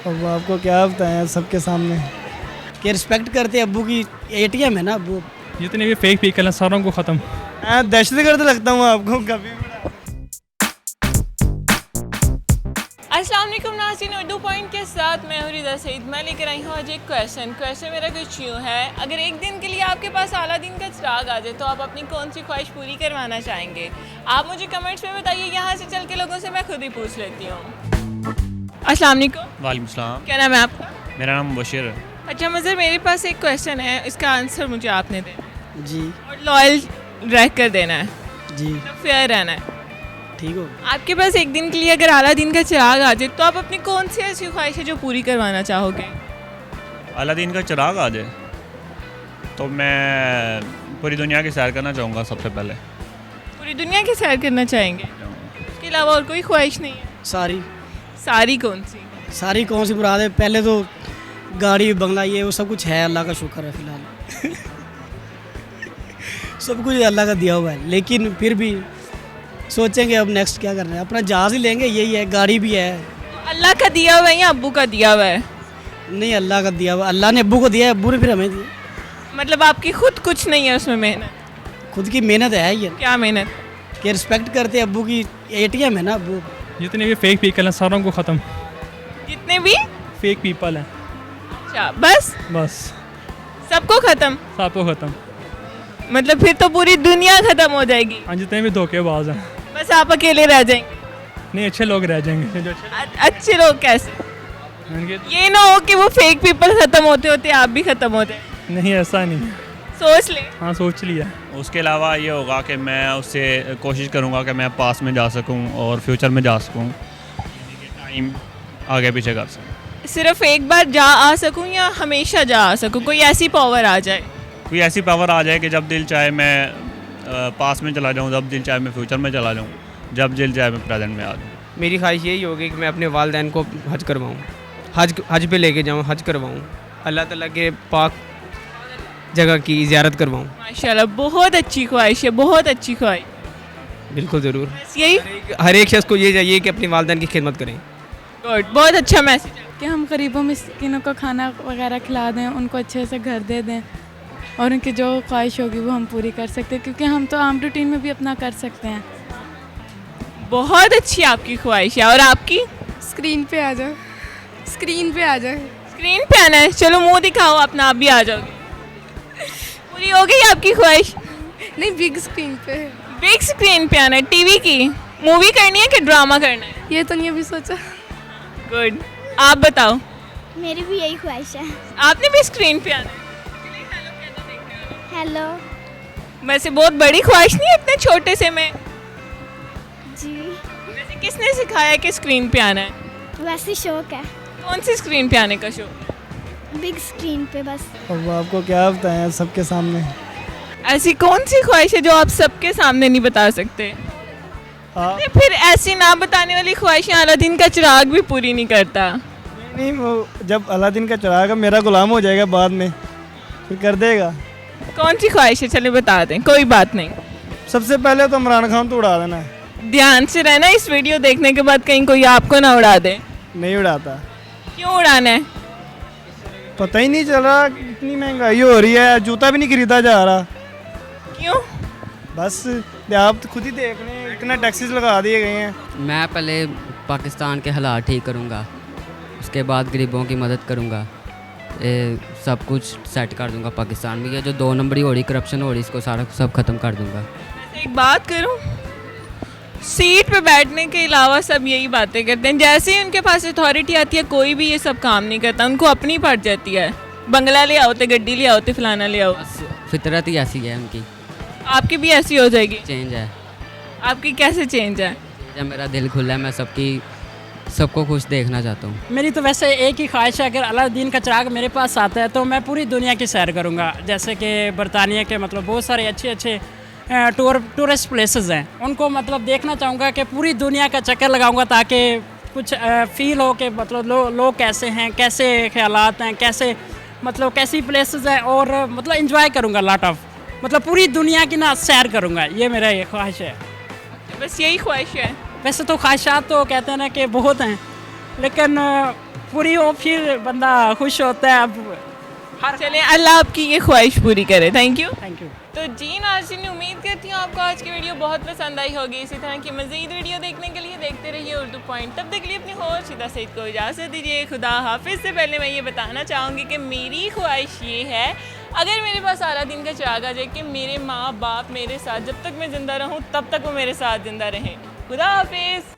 अब आपको क्या बताएं सबके सामने कि रिस्पेक्ट करते अब्बू की। एटीएम है ना अब्बू। जितने भी फेक पीकल हैं सारों को ख़त्म। मैं दहशतगर्द लगता हूँ आपको कभी भी। अस्सलाम वालेकुम नाज़रीन, उर्दू पॉइंट के साथ मैं हूँ रिदा सईद। मैं लेकर आई हूँ आज एक क्वेश्चन मेरा कुछ यूँ है, अगर एक दिन के लिए आपके पास अलादीन का चिराग आ जाए तो आप अपनी कौन सी ख्वाहिश पूरी करवाना चाहेंगे? आप मुझे कमेंट्स में बताइए। यहाँ से चल के लोगों से मैं खुद ही पूछ लेती हूँ। अस्सलाम वालेकुम। वालेकुम सलाम। क्या नाम है आपका? मेरा नाम बशीर है। अच्छा मज़र, मेरे पास एक क्वेश्चन है, इसका आंसर मुझे आपने देना जी और लॉयल रह कर देना है, जी फेयर रहना है। ठीक हो। आपके पास एक दिन के लिए अगर अलादीन का चिराग आ जाए तो आप अपनी कौन सी ऐसी ख्वाहिश है जो पूरी करवाना चाहोगे? अलादीन का चिराग आ जाए तो मैं पूरी दुनिया की सैर करना चाहूँगा सबसे पहले। पूरी दुनिया की सैर करना चाहेंगे? उसके अलावा और कोई ख्वाहिश नहीं है? सारी सारी कौन सी? सारी कौन सी मुराद है? पहले तो गाड़ी बंगला ये वो सब कुछ है, अल्लाह का शुक्र है फ़िलहाल। सब कुछ अल्लाह का दिया हुआ है, लेकिन फिर भी सोचेंगे अब नेक्स्ट क्या करना है। अपना जहाज़ ही लेंगे, यही है, गाड़ी भी है। अल्लाह का दिया हुआ है या अब्बू का दिया हुआ है? नहीं, अल्लाह का दिया हुआ। अल्लाह ने अब्बू को दिया है, अब्बू ने फिर हमें दिया। मतलब आपकी खुद कुछ नहीं है उसमें मेहनत? खुद की मेहनत है ये क्या मेहनत? कि रिस्पेक्ट करते अब्बू की। एटीएम है ना अब्बू। जितने भी फेक पीकल हैं सारों को ख़त्म। जितने भी फेक पीपल हैं अच्छा बस बस सबको ख़त्म? सबको ख़त्म। मतलब फिर तो पूरी दुनिया ख़त्म हो जाएगी। हाँ, जितने भी धोखेबाज हैं। बस आप अकेले रह जाएंगे? नहीं, अच्छे लोग रह जाएंगे जो अच्छे अच्छे लोग कैसे? उनके। ये ना हो कि वो फेक पीपल ख़त्म होते होते आप भी ख़त्म हो जाए। नहीं, ऐसा नहीं है। सोच ले। हाँ, सोच लिया। उसके अलावा ये होगा कि मैं उससे कोशिश करूँगा कि मैं पास में जा सकूँ और फ्यूचर में जा सकूँ, टाइम आगे पीछे कर सकूँ। सिर्फ एक बार जा आ सकूं या हमेशा जा आ सकूं? कोई ऐसी पावर आ जाए? कोई ऐसी पावर आ जाए कि जब दिल चाहे मैं पास में चला जाऊँ, जब दिल चाहे मैं फ्यूचर में चला जाऊँ, जब दिल चाहे मैं प्रेजेंट में आ जाऊँ। मेरी ख्वाहिश यही होगी कि मैं अपने वालिदैन को हज करवाऊँ, हज पे लेके जाऊँ, हज करवाऊँ, अल्लाह ताला के पाक जगह की ज़ियारत करवाऊँ। माशाल्लाह, बहुत अच्छी ख्वाहिश है, बहुत अच्छी ख्वाहिश। बिल्कुल ज़रूर। बस यही हर एक शख्स को ये चाहिए कि अपने वालिदैन की खिदमत करें। गुड, बहुत अच्छा मैसेज है। कि हम गरीबों मिस्किनों को खाना वगैरह खिला दें, उनको अच्छे से घर दे दें और उनकी जो ख्वाहिश होगी वो हम पूरी कर सकते हैं, क्योंकि हम तो आम रूटीन में भी अपना कर सकते हैं। बहुत अच्छी आपकी ख्वाहिश है। और आपकी? स्क्रीन पे आ जाए, स्क्रीन पे आ जाए। स्क्रीन पे आना है? चलो मुंह दिखाओ अपना, आप भी आ जाओगे। पूरी हो गई आपकी ख्वाहिश? नहीं, बिग स्क्रीन पे। बिग स्क्रीन पे आना है। टीवी की मूवी करनी है कि ड्रामा करना है? ये तो नहीं अभी सोचा। गुड, आप बताओ। मेरी भी यही ख्वाहिश है। आपने भी स्क्रीन पे आना है? हेलो वैसे बहुत बड़ी ख्वाहिश नहीं है इतने छोटे से में। जी, वैसे किसने सिखाया कि स्क्रीन पे आना है? वैसे शौक है कौन सी स्क्रीन पे आने का शौक? बिग स्क्रीन पे बस। अब आपको क्या बताएं सबके सामने। ऐसी कौन सी ख्वाहिश है जो आप सबके सामने नहीं बता सकते? हाँ, फिर ऐसी ना बताने वाली ख्वाहिशें अलादीन का चिराग भी पूरी नहीं करता। नहीं, वो जब अलादीन का चिराग मेरा गुलाम हो जाएगा बाद में, फिर कर देगा। कौन सी ख्वाहिश है? चले बता दें, कोई बात नहीं। सबसे पहले तो इमरान खान तो उड़ा देना है। ध्यान से रहना, इस वीडियो देखने के बाद कहीं कोई आपको ना उड़ा दे। नहीं उड़ाता। क्यों उड़ाना है? पता ही नहीं चल रहा, इतनी महंगाई हो रही है, जूता भी नहीं खरीदा जा रहा। क्यों? बस आप खुद ही देख रहे हैं, इतना टैक्सेस लगा दिए गए हैं। मैं पहले पाकिस्तान के हालात ठीक करूँगा, उसके बाद गरीबों की मदद करूँगा, सब कुछ सेट कर दूँगा पाकिस्तान में। ये जो 2 नंबरी हो रही, करप्शन हो रही, इसको सारा सब ख़त्म कर दूँगा। एक बात करूं, सीट पे बैठने के अलावा सब यही बातें करते हैं। जैसे ही उनके पास अथॉरिटी आती है कोई भी ये सब काम नहीं करता, उनको अपनी पड़ जाती है। बंगला ले आओ, गड्डी ले आओ, फलाना ले आओ। बस फितरत ही ऐसी है उनकी। आपकी भी ऐसी हो जाएगी? चेंज है। आपकी कैसे चेंज है? जब मेरा दिल खुला है, मैं सबको खुश देखना चाहता हूँ। मेरी तो वैसे एक ही ख्वाहिश है, अगर अलादीन का चिराग मेरे पास आता है तो मैं पूरी दुनिया की सैर करूँगा। जैसे कि बरतानिया के मतलब बहुत सारे अच्छे अच्छे टूरिस्ट प्लेसेस हैं, उनको मतलब देखना चाहूँगा कि पूरी दुनिया का चक्कर लगाऊँगा, ताकि कुछ फील हो कि मतलब लोग कैसे हैं, कैसे ख्यालात हैं, कैसे मतलब कैसी प्लेसेस हैं, और मतलब इंजॉय करूँगा लॉट ऑफ, मतलब पूरी दुनिया की ना सैर करूँगा। ये मेरा ये ख्वाहिश है। बस यही ख्वाहिश है? वैसे तो ख्वाहिशात तो कहते हैं ना कि बहुत हैं, लेकिन पूरी हो फिर बंदा खुश होता है। अब चलें, अल्लाह आपकी ये ख्वाहिश पूरी करे। Thank you. Thank you. तो जी नाज़रीन, उम्मीद करती हूँ आपको आज की वीडियो बहुत पसंद आई होगी। इसी तरह की मज़ीद वीडियो देखने के लिए देखते रहिए उर्दू पॉइंट। तब तक के लिए अपनी होस्ट शिदा सईद को इजाज़त दीजिए। खुदा हाफिज़। से पहले मैं ये बताना चाहूँगी कि मेरी ख्वाहिश ये है, अगर मेरे पास आला दिन का चिराग आ जाए कि मेरे माँ बाप मेरे साथ जब तक मैं ज़िंदा रहूँ तब तक वो मेरे साथ ज़िंदा रहें। खुदा हाफिज़।